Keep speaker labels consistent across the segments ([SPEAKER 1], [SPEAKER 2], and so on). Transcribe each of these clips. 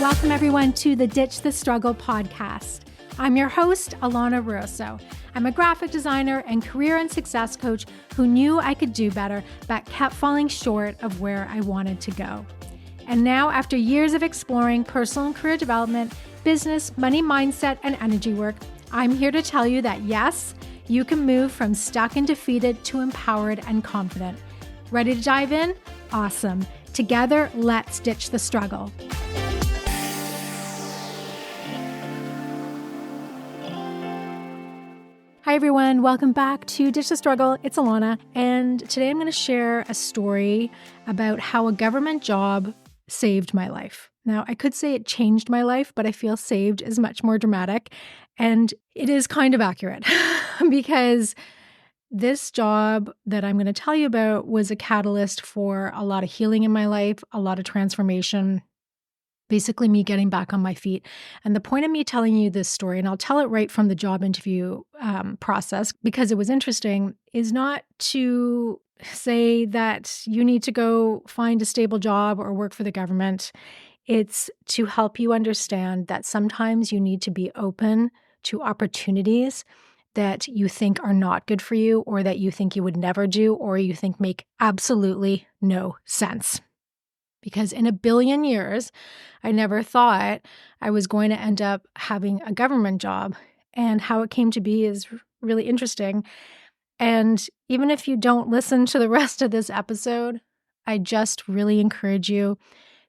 [SPEAKER 1] Welcome everyone to the Ditch the Struggle podcast. I'm your host, Alana Russo. I'm a graphic designer and career and success coach who knew I could do better, but kept falling short of where I wanted to go. And now, after years of exploring personal and career development, business, money mindset, and energy work, I'm here to tell you that yes, you can move from stuck and defeated to empowered and confident. Ready to dive in? Awesome. Together, let's ditch the struggle. Hi everyone, welcome back to Ditch the Struggle. It's Alana, and today I'm going to share a story about how a government job saved my life. Now, I could say it changed my life, but I feel saved is much more dramatic, and it is kind of accurate because this job that I'm going to tell you about was a catalyst for a lot of healing in my life, a lot of transformation, basically me getting back on my feet. And the point of me telling you this story, and I'll tell it right from the job interview process because it was interesting, is not to say that you need to go find a stable job or work for the government. It's to help you understand that sometimes you need to be open to opportunities that you think are not good for you, or that you think you would never do, or you think make absolutely no sense. Because in a billion years, I never thought I was going to end up having a government job. And how it came to be is really interesting. And even if you don't listen to the rest of this episode, I just really encourage you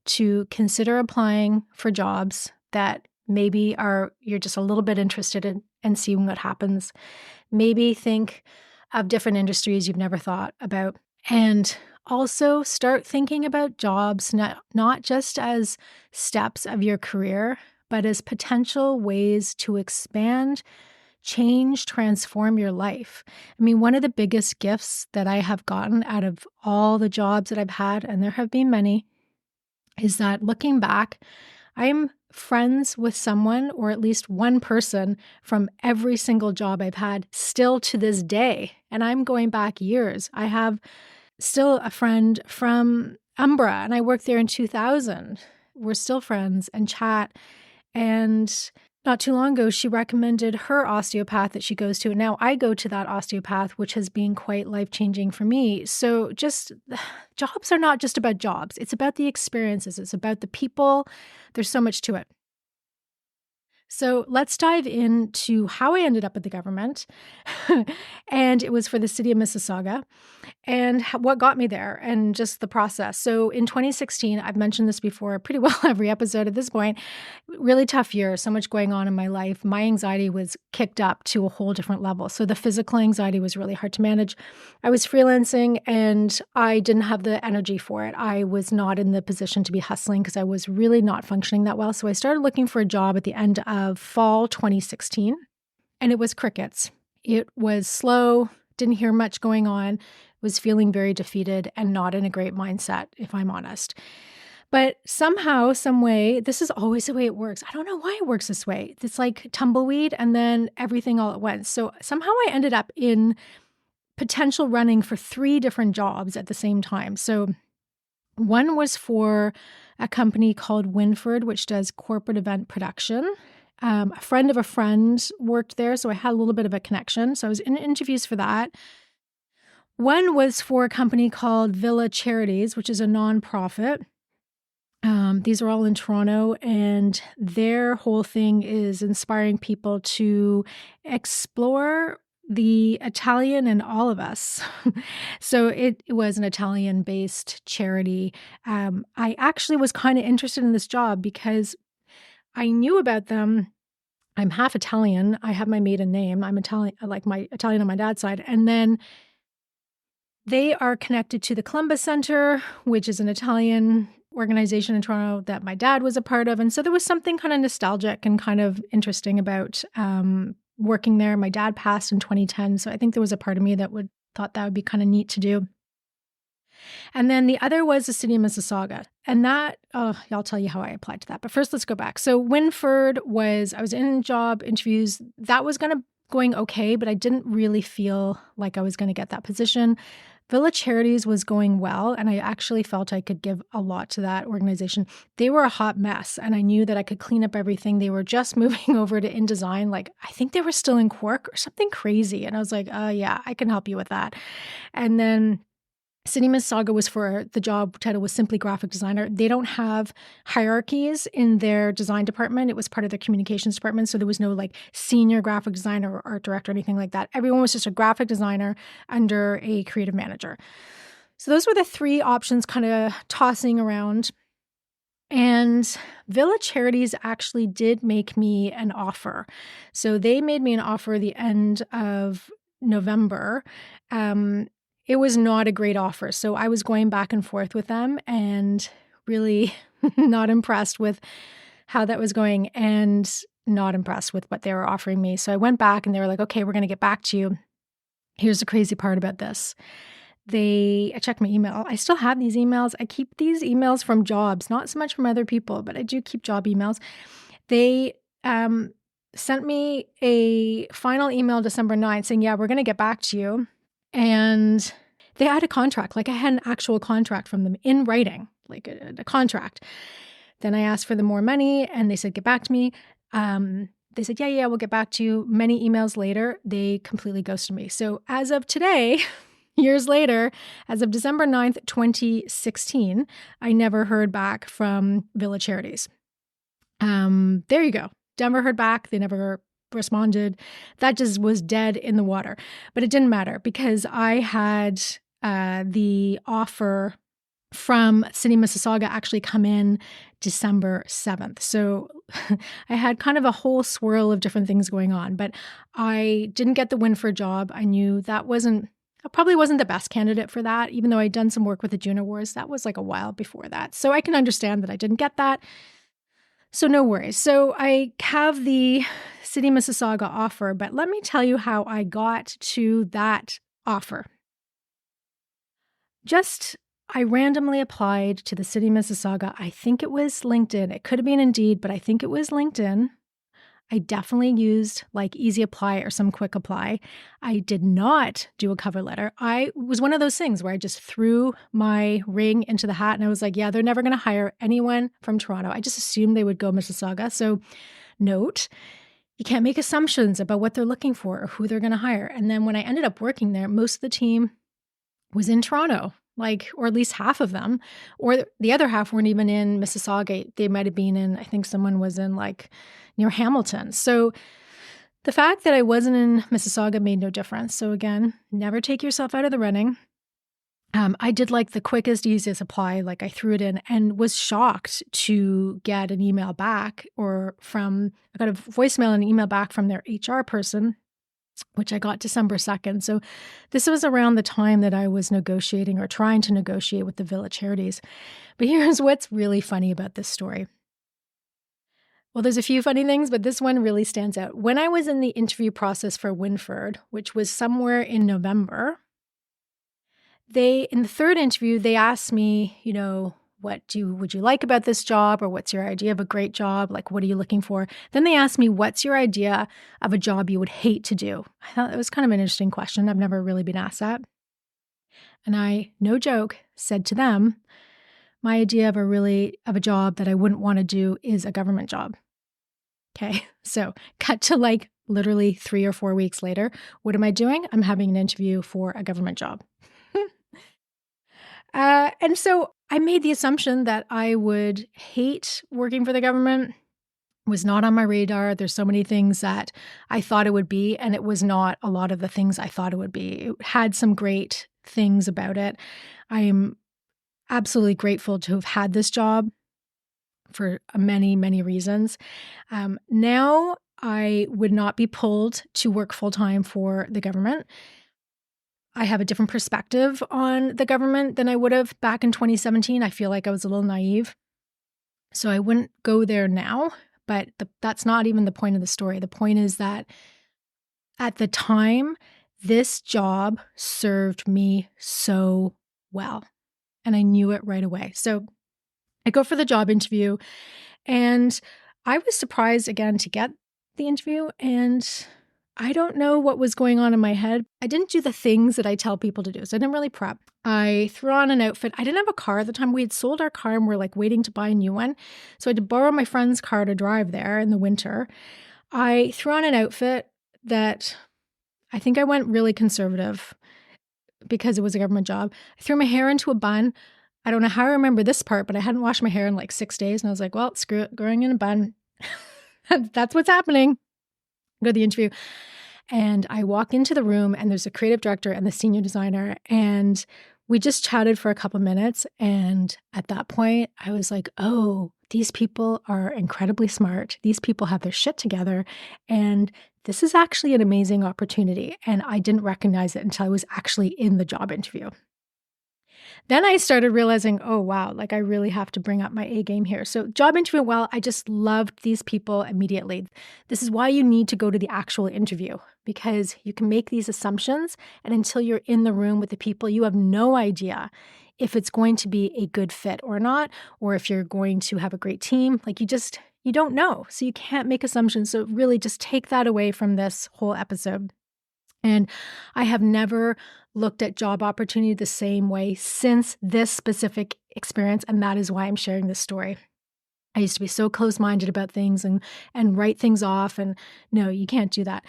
[SPEAKER 1] to consider applying for jobs that maybe you're just a little bit interested in and seeing what happens. Maybe think of different industries you've never thought about. And also start thinking about jobs not just as steps of your career, but as potential ways to expand, change, transform your life. I mean, one of the biggest gifts that I have gotten out of all the jobs that I've had, and there have been many, is that looking back, I'm friends with someone, or at least one person, from every single job I've had still to this day. And I'm going back years. I have still a friend from Umbra, and I worked there in 2000. We're still friends and chat. And not too long ago, she recommended her osteopath that she goes to. And now I go to that osteopath, which has been quite life-changing for me. So just jobs are not just about jobs. It's about the experiences. It's about the people. There's so much to it. So let's dive into how I ended up at the government. And it was for the city of Mississauga, and what got me there and just the process. So in 2016, I've mentioned this before pretty well every episode at this point, really tough year, so much going on in my life. My anxiety was kicked up to a whole different level. So the physical anxiety was really hard to manage. I was freelancing and I didn't have the energy for it. I was not in the position to be hustling because I was really not functioning that well. So I started looking for a job at the end of fall 2016, and it was crickets. It was slow, didn't hear much going on, was feeling very defeated and not in a great mindset, if I'm honest. But somehow, some way, this is always the way it works. I don't know why it works this way. It's like tumbleweed and then everything all at once. So somehow I ended up in potential running for 3 different jobs at the same time. So one was for a company called Winford, which does corporate event production. A friend of a friend worked there, so I had a little bit of a connection. So I was in interviews for that. One was for a company called Villa Charities, which is a nonprofit. These are all in Toronto, and their whole thing is inspiring people to explore the Italian in all of us. So it was an Italian-based charity. I actually was kind of interested in this job because I knew about them. I'm half Italian. I have my maiden name. I'm Italian, like my Italian on my dad's side. And then they are connected to the Columbus Center, which is an Italian organization in Toronto that my dad was a part of. And so there was something kind of nostalgic and kind of interesting about working there. My dad passed in 2010. So I think there was a part of me that thought that would be kind of neat to do. And then the other was the city of Mississauga. And that, I'll tell you how I applied to that. But first, let's go back. So Winford I was in job interviews. That was going okay, but I didn't really feel like I was going to get that position. Villa Charities was going well, and I actually felt I could give a lot to that organization. They were a hot mess, and I knew that I could clean up everything. They were just moving over to InDesign. Like, I think they were still in Quark or something crazy. And I was like, yeah, I can help you with that. And then City Mississauga was for, the job title was simply graphic designer. They don't have hierarchies in their design department. It was part of their communications department. So there was no like senior graphic designer or art director or anything like that. Everyone was just a graphic designer under a creative manager. So those were the three options kind of tossing around. And Villa Charities actually did make me an offer. So they made me an offer the end of November. It was not a great offer. So I was going back and forth with them and really not impressed with how that was going and not impressed with what they were offering me. So I went back and they were like, okay, we're going to get back to you. Here's the crazy part about this. I checked my email. I still have these emails. I keep these emails from jobs, not so much from other people, but I do keep job emails. They sent me a final email December 9th saying, yeah, we're going to get back to you. And they had a contract, like I had an actual contract from them in writing, like a contract. Then I asked for the more money and they said, get back to me. They said, yeah, we'll get back to you. Many emails later, they completely ghosted me. So as of today, years later, as of December 9th, 2016, I never heard back from Villa Charities. There you go. Never heard back. They never responded. That just was dead in the water. But it didn't matter because I had the offer from City Mississauga actually come in December 7th. So I had kind of a whole swirl of different things going on, but I didn't get the win for a job. I knew I probably wasn't the best candidate for that, even though I'd done some work with the June Awards. That was like a while before that. So I can understand that I didn't get that. So no worries. So I have the City Mississauga offer, but let me tell you how I got to that offer. I randomly applied to the City Mississauga. I think it was LinkedIn. It could have been Indeed, but I think it was LinkedIn. I definitely used like Easy Apply or some quick apply. I did not do a cover letter. I was one of those things where I just threw my ring into the hat and I was like, yeah, they're never going to hire anyone from Toronto. I just assumed they would go Mississauga. So note, you can't make assumptions about what they're looking for or who they're going to hire. And then when I ended up working there, most of the team was in Toronto, or at least half of them, or the other half weren't even in Mississauga. They might have been in, I think someone was in near Hamilton. So the fact that I wasn't in Mississauga made no difference. So again, never take yourself out of the running. I did the quickest, easiest apply. I threw it in and was shocked to get an email back I got a voicemail and an email back from their HR person, which I got December 2nd. So this was around the time that I was negotiating or trying to negotiate with the Villa Charities. But here's what's really funny about this story. Well, there's a few funny things, but this one really stands out. When I was in the interview process for Winford, which was somewhere in November, in the third interview, they asked me, would you like about this job, or what's your idea of a great job? What are you looking for? Then they asked me, what's your idea of a job you would hate to do? I thought it was kind of an interesting question. I've never really been asked that. And I, no joke, said to them, my idea of a job that I wouldn't want to do is a government job. Okay. So cut to literally 3 or 4 weeks later. What am I doing? I'm having an interview for a government job. And so I made the assumption that I would hate working for the government. It was not on my radar. There's so many things that I thought it would be, and it was not a lot of the things I thought it would be. It had some great things about it. I am absolutely grateful to have had this job for many, many reasons. Now I would not be pulled to work full-time for the government. I have a different perspective on the government than I would have back in 2017. I feel like I was a little naive. So I wouldn't go there now, but that's not even the point of the story. The point is that at the time, this job served me so well, and I knew it right away. So I go for the job interview, and I was surprised again to get the interview, and I don't know what was going on in my head. I didn't do the things that I tell people to do. So I didn't really prep. I threw on an outfit. I didn't have a car at the time. We had sold our car and we're like waiting to buy a new one. So I had to borrow my friend's car to drive there in the winter. I threw on an outfit that I think I went really conservative because it was a government job. I threw my hair into a bun. I don't know how I remember this part, but I hadn't washed my hair in like 6 days. And I was like, well, screw it, going in a bun. That's what's happening. Go to the interview. And I walk into the room and there's a creative director and the senior designer. And we just chatted for a couple minutes. And at that point, I was like, oh, these people are incredibly smart. These people have their shit together. And this is actually an amazing opportunity. And I didn't recognize it until I was actually in the job interview. Then I started realizing, oh, wow, like I really have to bring up my A game here. So job interview, well, I just loved these people immediately. This is why you need to go to the actual interview, because you can make these assumptions. And until you're in the room with the people, you have no idea if it's going to be a good fit or not, or if you're going to have a great team. Like you don't know. So you can't make assumptions. So really just take that away from this whole episode. And I have never looked at job opportunity the same way since this specific experience. And that is why I'm sharing this story. I used to be so close-minded about things and write things off. And no, you can't do that.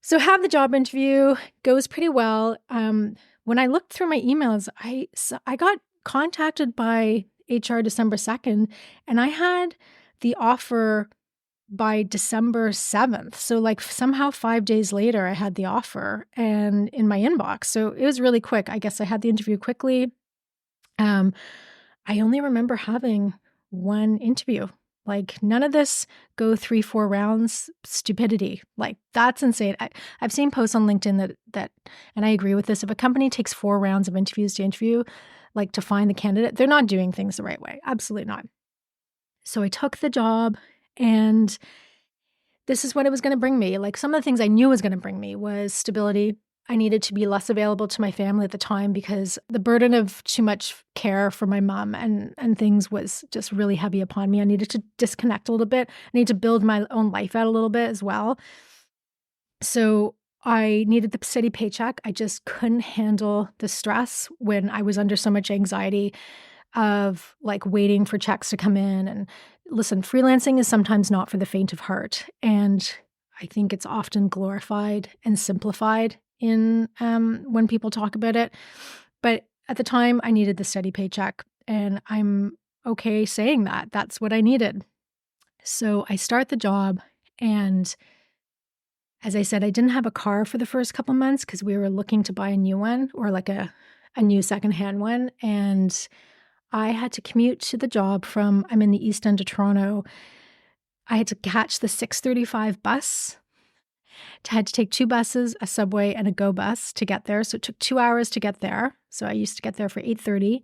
[SPEAKER 1] So have the job interview, goes pretty well. When I looked through my emails, I got contacted by HR December 2nd, and I had the offer by December 7th. So like somehow 5 days later, I had the offer and in my inbox. So it was really quick. I guess I had the interview quickly. I only remember having one interview. Like none of this go 3-4 rounds stupidity. Like that's insane. I've seen posts on LinkedIn that, and I agree with this. If a company takes 4 rounds of interviews to interview, like to find the candidate, they're not doing things the right way. Absolutely not. So I took the job. And this is what it was going to bring me. Like some of the things I knew was going to bring me was stability. I needed to be less available to my family at the time because the burden of too much care for my mom and things was just really heavy upon me. I needed to disconnect a little bit. I needed to build my own life out a little bit as well. So I needed the steady paycheck. I just couldn't handle the stress when I was under so much anxiety of like waiting for checks to come in. And listen, freelancing is sometimes not for the faint of heart. And I think it's often glorified and simplified in when people talk about it. But at the time, I needed the steady paycheck. And I'm okay saying that. That's what I needed. So I start the job. And as I said, I didn't have a car for the first couple months because we were looking to buy a new one or like a new secondhand one. And I had to commute to the job I'm in the East End of Toronto. I had to catch the 6:35 bus. I had to take 2 buses, a subway and a GO bus to get there. So it took 2 hours to get there. So I used to get there for 8:30.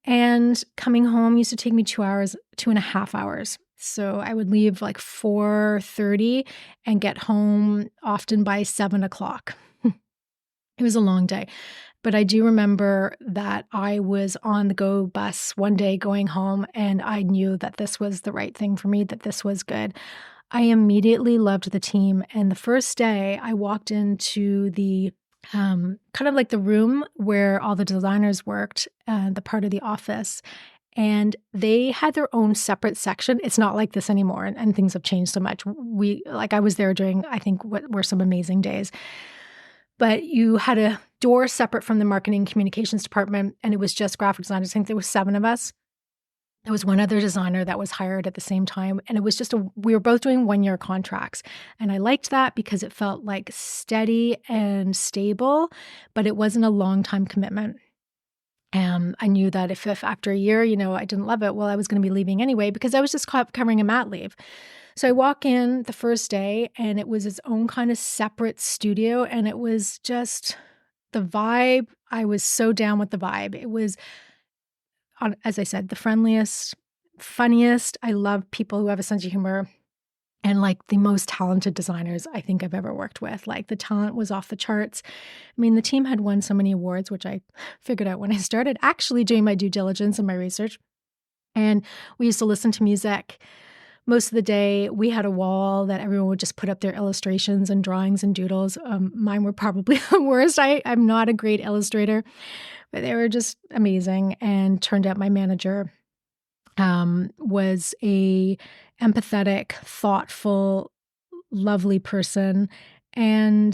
[SPEAKER 1] And coming home used to take me 2 hours, 2.5 hours. So I would leave like 4:30 and get home often by 7 o'clock. It was a long day. But I do remember that I was on the GO bus one day going home, and I knew that this was the right thing for me, that this was good. I immediately loved the team. And the first day I walked into the kind of like the room where all the designers worked, the part of the office, and they had their own separate section. It's not like this anymore, and things have changed so much. I was there during, I think, what were some amazing days. But you had a door separate from the marketing communications department, and it was just graphic designers. I think there was 7 of us. There was one other designer that was hired at the same time, and it was just we were both doing 1-year contracts. And I liked that because it felt like steady and stable, but it wasn't a long-time commitment. I knew that if after a year, I didn't love it, well, I was going to be leaving anyway because I was just covering a mat leave. So I walk in the first day and it was its own kind of separate studio, and it was just the vibe. I was so down with the vibe. It was, as I said, the friendliest, funniest. I love people who have a sense of humor, and like the most talented designers I think I've ever worked with. Like the talent was off the charts. I mean, the team had won so many awards, which I figured out when I started actually doing my due diligence and my research. And we used to listen to music most of the day. We had a wall that everyone would just put up their illustrations and drawings and doodles. Mine were probably the worst. I'm not a great illustrator, but they were just amazing. And turned out my manager was a empathetic, thoughtful, lovely person. And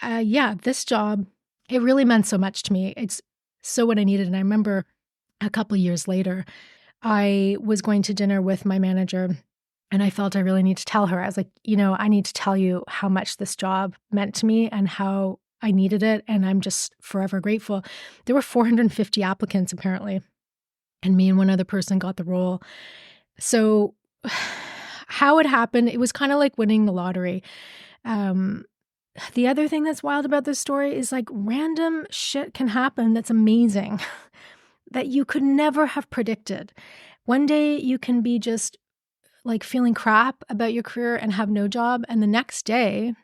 [SPEAKER 1] this job, it really meant so much to me. It's so what I needed. And I remember a couple years later, I was going to dinner with my manager and I felt I really need to tell her. I was like, I need to tell you how much this job meant to me and how I needed it. And I'm just forever grateful. There were 450 applicants apparently, and me and one other person got the role. So how it happened, it was kind of like winning the lottery. The other thing that's wild about this story is like random shit can happen that's amazing that you could never have predicted. One day you can be just like feeling crap about your career and have no job. And the next day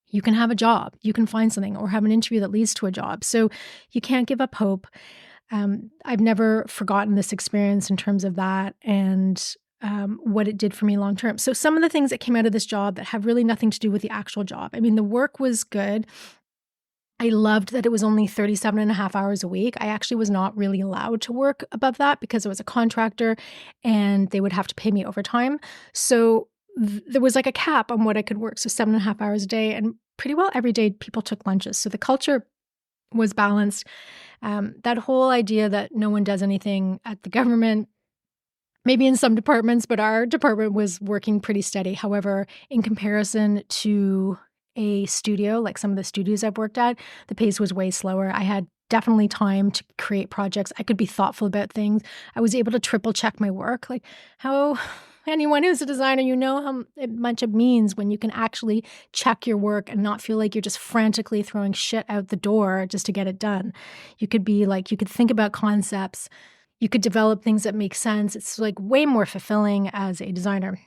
[SPEAKER 1] you can have a job, you can find something or have an interview that leads to a job. So you can't give up hope. I've never forgotten this experience in terms of that and what it did for me long term. So some of the things that came out of this job that have really nothing to do with the actual job. I mean, the work was good. I loved that it was only 37 and a half hours a week. I actually was not really allowed to work above that because I was a contractor and they would have to pay me overtime. So there was like a cap on what I could work. So 7.5 hours a day, and pretty well every day people took lunches. So the culture was balanced. That whole idea that no one does anything at the government, maybe in some departments, but our department was working pretty steady. However, in comparison to a studio, like some of the studios I've worked at, the pace was way slower. I had definitely time to create projects. I could be thoughtful about things. I was able to triple check my work. Like how anyone who's a designer, how much it means when you can actually check your work and not feel like you're just frantically throwing shit out the door just to get it done. You could think about concepts. You could develop things that make sense. It's like way more fulfilling as a designer.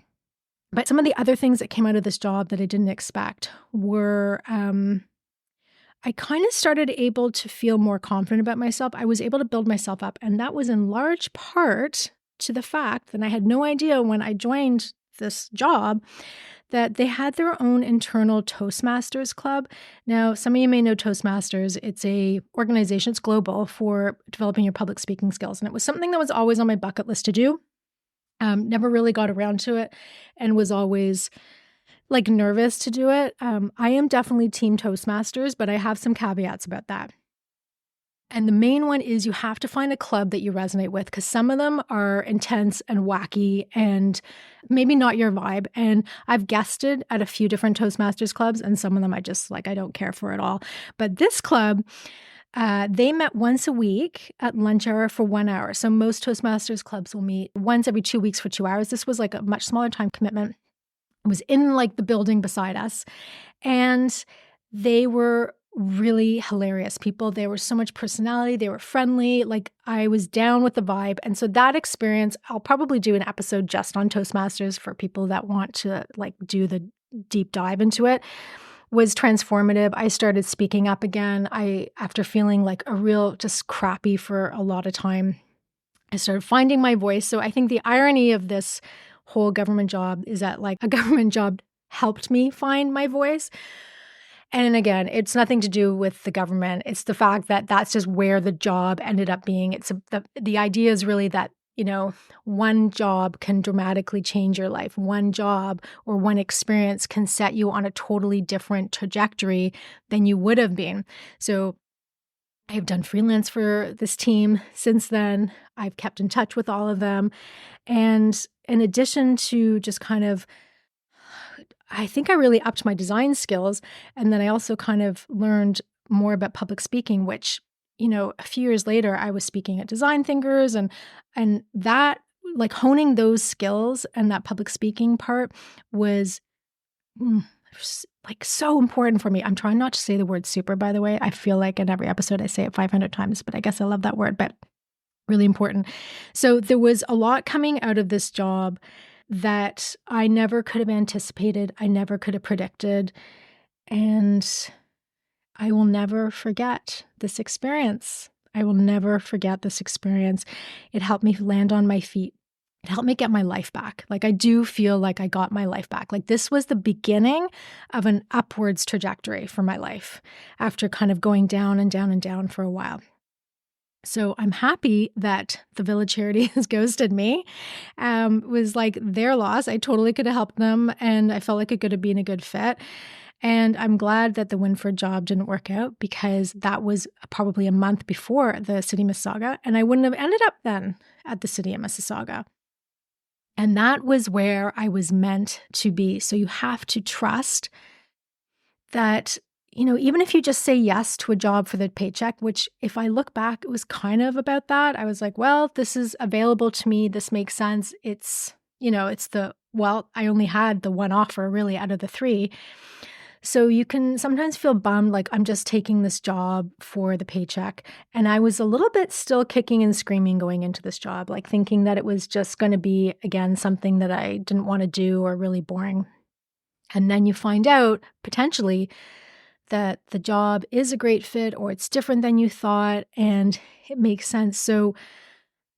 [SPEAKER 1] But some of the other things that came out of this job that I didn't expect were I kind of started able to feel more confident about myself. I was able to build myself up. And that was in large part to the fact that I had no idea when I joined this job that they had their own internal Toastmasters club. Now, some of you may know Toastmasters. It's a organization, it's global, for developing your public speaking skills. And it was something that was always on my bucket list to do. Never really got around to it and was always like nervous to do it. I am definitely team Toastmasters, but I have some caveats about that. And the main one is you have to find a club that you resonate with, because some of them are intense and wacky and maybe not your vibe. And I've guested at a few different Toastmasters clubs, and some of them I don't care for at all. But this club, they met once a week at lunch hour for 1 hour. So most Toastmasters clubs will meet once every 2 weeks for 2 hours. This was like a much smaller time commitment. It was in like the building beside us. And they were really hilarious people. They were so much personality. They were friendly. Like I was down with the vibe. And so that experience, I'll probably do an episode just on Toastmasters for people that want to like do the deep dive into it, was transformative. I started speaking up again. After feeling like a real just crappy for a lot of time, I started finding my voice. So I think the irony of this whole government job is that like a government job helped me find my voice. And again, it's nothing to do with the government. It's the fact that that's just where the job ended up being. The idea is really that, one job can dramatically change your life. One job or one experience can set you on a totally different trajectory than you would have been. So I've done freelance for this team since then. I've kept in touch with all of them. And in addition to just kind of, I think I really upped my design skills. And then I also kind of learned more about public speaking, which, a few years later, I was speaking at Design Thinkers, and that, like honing those skills and that public speaking part was like so important for me. I'm trying not to say the word super, by the way. I feel like in every episode I say it 500 times, but I guess I love that word, but really important. So there was a lot coming out of this job that I never could have anticipated. I never could have predicted. And I will never forget this experience. I will never forget this experience. It helped me land on my feet. it helped me get my life back. Like I do feel like I got my life back. Like this was the beginning of an upwards trajectory for my life after kind of going down and down and down for a while. So I'm happy that the Village Charity has ghosted me. Was like their loss. I totally could have helped them and I felt like it could have been a good fit. And I'm glad that the Winford job didn't work out because that was probably a month before the City Mississauga and I wouldn't have ended up then at the City of Mississauga. And that was where I was meant to be. So you have to trust that, even if you just say yes to a job for the paycheck, which if I look back, it was kind of about that. I was like, well, this is available to me. This makes sense. I only had the one offer really out of the three. So you can sometimes feel bummed, like I'm just taking this job for the paycheck. And I was a little bit still kicking and screaming going into this job, like thinking that it was just going to be, again, something that I didn't want to do or really boring. And then you find out potentially that the job is a great fit or it's different than you thought and it makes sense. So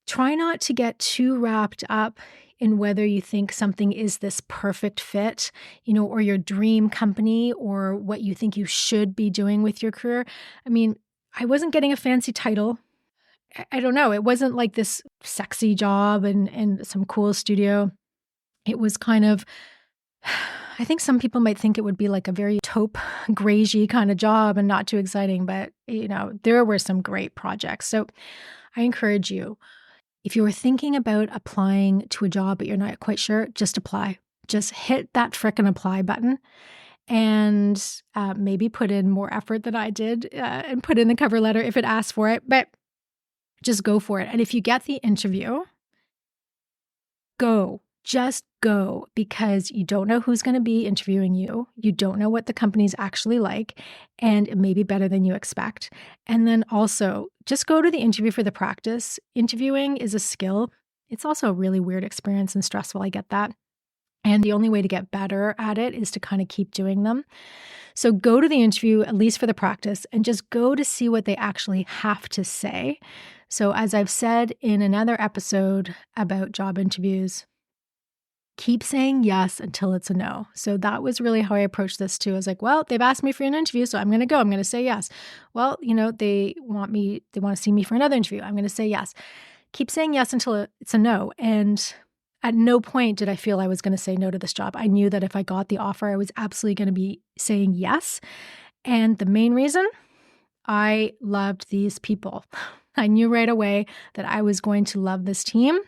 [SPEAKER 1] try not to get too wrapped up in whether you think something is this perfect fit, or your dream company or what you think you should be doing with your career. I mean, I wasn't getting a fancy title. I don't know. It wasn't like this sexy job and some cool studio. It was kind of, I think some people might think it would be like a very taupe, gragey kind of job and not too exciting, but there were some great projects. So I encourage you, if you were thinking about applying to a job but you're not quite sure, just apply. Just hit that frickin' apply button and maybe put in more effort than I did and put in the cover letter if it asks for it, but just go for it. And if you get the interview, go. Just go, because you don't know who's going to be interviewing you. You don't know what the company's actually like, and it may be better than you expect. And then also, just go to the interview for the practice. Interviewing is a skill. It's also a really weird experience and stressful. I get that. And the only way to get better at it is to kind of keep doing them. So go to the interview, at least for the practice, and just go to see what they actually have to say. So as I've said in another episode about job interviews, keep saying yes until it's a no. So that was really how I approached this too. I was like, well, they've asked me for an interview, so I'm going to go. I'm going to say yes. Well, they want to see me for another interview. I'm going to say yes. Keep saying yes until it's a no. And at no point did I feel I was going to say no to this job. I knew that if I got the offer, I was absolutely going to be saying yes. And the main reason, I loved these people. I knew right away that I was going to love this team.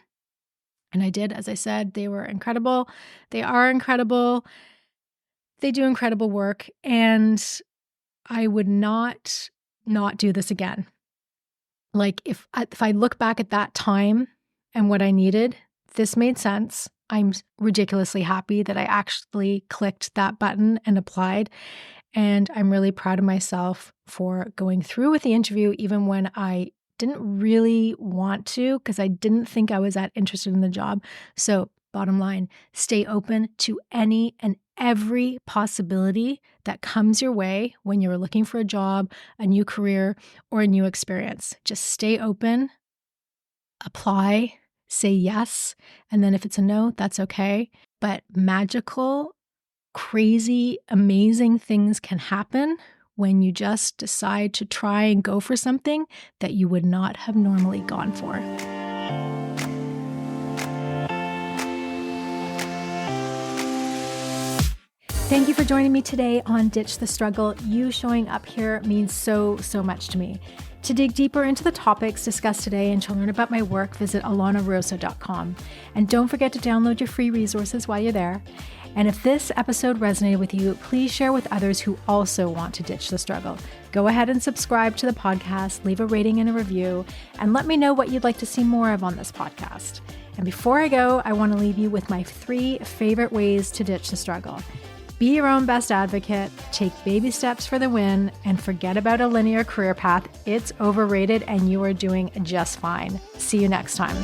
[SPEAKER 1] And I did, as I said, they were incredible. They are incredible. They do incredible work. And I would not do this again. Like if I look back at that time and what I needed, this made sense. I'm ridiculously happy that I actually clicked that button and applied. And I'm really proud of myself for going through with the interview, even when I didn't really want to, because I didn't think I was that interested in the job. So bottom line, stay open to any and every possibility that comes your way when you're looking for a job, a new career, or a new experience. Just stay open, apply, say yes, and then if it's a no, that's okay. But magical, crazy, amazing things can happen when you just decide to try and go for something that you would not have normally gone for. Thank you for joining me today on Ditch the Struggle. You showing up here means so much to me. To dig deeper into the topics discussed today and to learn about my work, visit alanarosa.com. And don't forget to download your free resources while you're there. And if this episode resonated with you, please share with others who also want to ditch the struggle. Go ahead and subscribe to the podcast, leave a rating and a review, and let me know what you'd like to see more of on this podcast. And before I go, I want to leave you with my 3 favorite ways to ditch the struggle. Be your own best advocate, take baby steps for the win, and forget about a linear career path. It's overrated and you are doing just fine. See you next time.